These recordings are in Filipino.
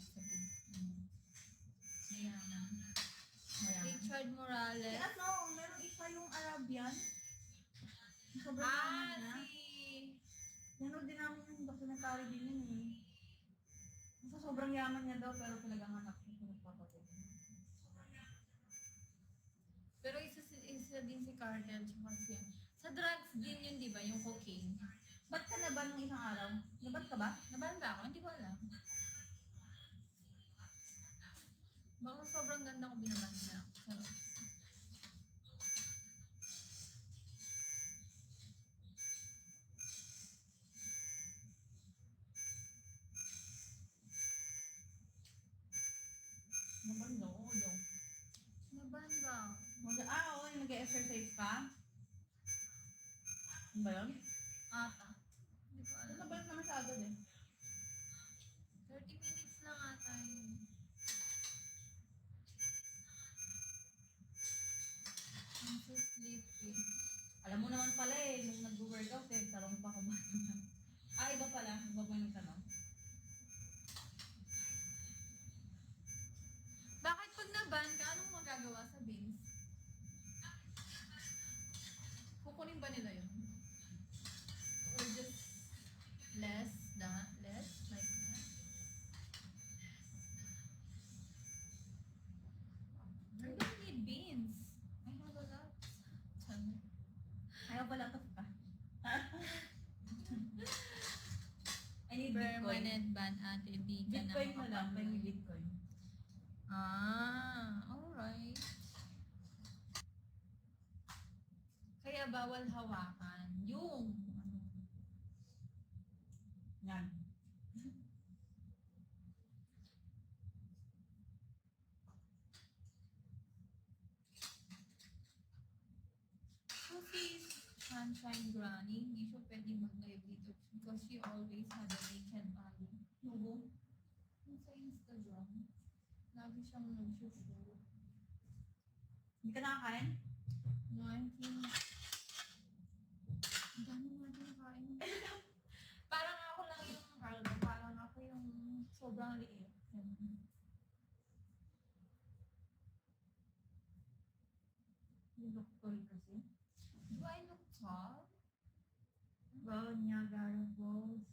ibig sabihin. Mayaman. Mayaman. Richard Morales. Meron isa yung Arabian. Sobrang yaman niya. Nanood din namin yung documentary din yun eh. Basta sobrang yaman niya daw pero pinaghanap siya sa nagpapatid. Pero isa din si Cartel tsaka siya. Sa drugs din yun, di ba? Yung cocaine. Ba't ka naban ng isang araw? Naban ka ba? Naban ba ako? Hindi ko alam. Baka sobrang ganda ko binaban niya. Naban daw, oo daw. Naban ba? Oo, yung nag-exercise ka? Ano ba yun? Ata. Hindi ko alam. Naban na masyado din. 30 minutes lang ata yun. I'm so sleepy. Alam mo naman pala eh, nung nag-workout eh, tarong pa ko ba naman? Iba pala. Iba pa yung tanong. Bakit pag naban ka, anong magagawa sa beans? Kukunin ba nila yun? Or just less like that? I don't need beans. I have a lot. Ayaw pala to pa. I need Bitcoin. Permanent ban ate, di ka na Bitcoin na lang, makapag- pwede Bitcoin. Alright. Kaya bawal hawakan. Yung, Yan. so si Sunshine Granny, hindi siya pwede mag-live dito because she always had a naked body. Nubo. Yung sa Instagram, lagi siyang nag-show. Hindi ka nakakain? No, I'm feeling... Ang dami natin nakain. Parang ako lang yung, parang ako yung sobrang liit. Yung doktor kasi. Do I look tall? Wow, Niagara Falls.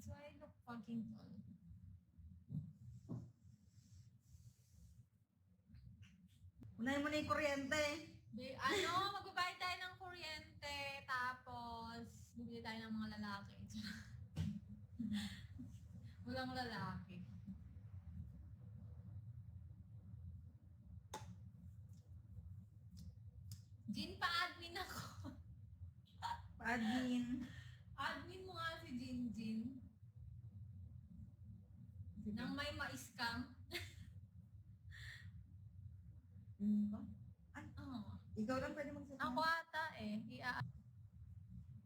Do I look fucking tall? Unahin mo na yung kuryente. Magbabayad tayo ng kuryente, tapos bibili tayo ng mga lalaki. Walang lalaki. Jin, pa-admin ako. Pa-admin. Admin mo nga si Jin. Nang may ma-scam. Ba? Oo. Ikaw lang pwede magsasabi. Ako ata eh.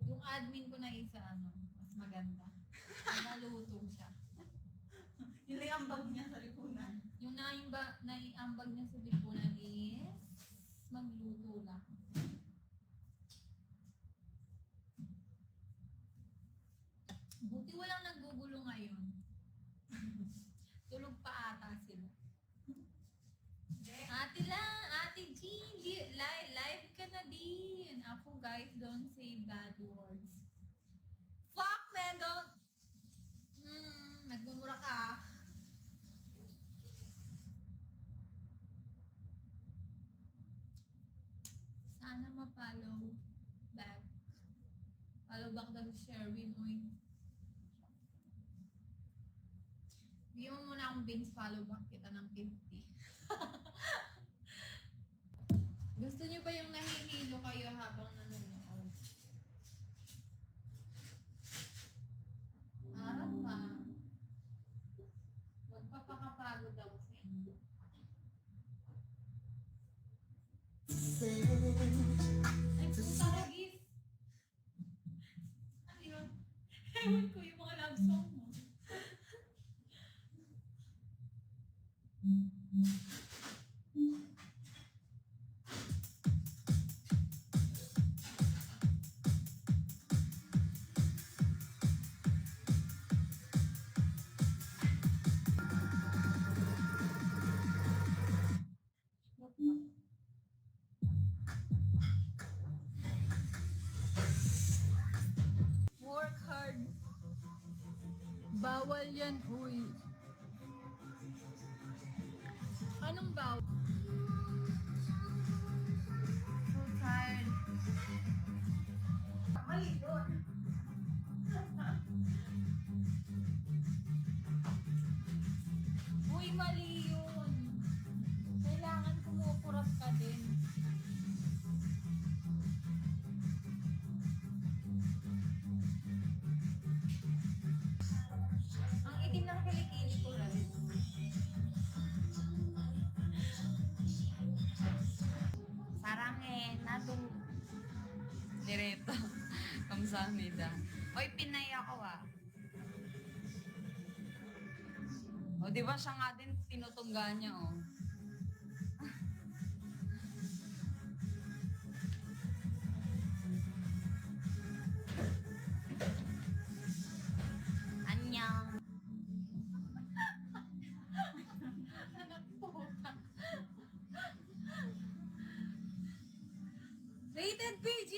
Yung admin ko na isa, mas maganda. Naluto siya. Yun lang ang bag niya sa lipunan. Yung naiambag niya sa lipunan is magluto lang. Buti walang naggugulo ngayon. Tulog pa ata sila. Ate Jean, live ka na din. Ako guys, don't say bad words. Fuck man, don't. Nagmumura ka. Sana ma-follow back. Follow back daw si Sherwin, oy. Bigyan mo muna akong Vince, follow back kita ng 50. Gusto niyo ba yung nahihilo kayo habang nanonood? Pa. Magpapakapagod ako sa inyo. Ay, taragis! Ano yun? Ewan ko yung mga love song mo. Bawal yan, uy. Anong bawal? So tired. Mali doon. Uy, mali yun. Kailangan kumukurap ka din. Ang itim ng kilikili ko rin. Sarangin, nadong. Direto. Kamsahamnida. Oy, Pinay ako ah. O, di ba siya nga din tinutungga niya, oh. Anyang. Anak puta. Rated PG!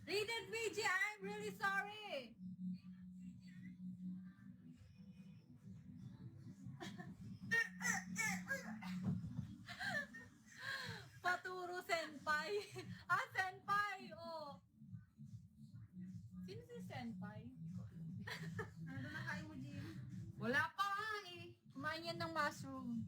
Rated PG, I'm really sorry! Paturo senpai. Ah, senpai! Oh. Sino si senpai? Ano na kain mo, Jim? Wala pa nga eh. Kumain yan ng mushroom.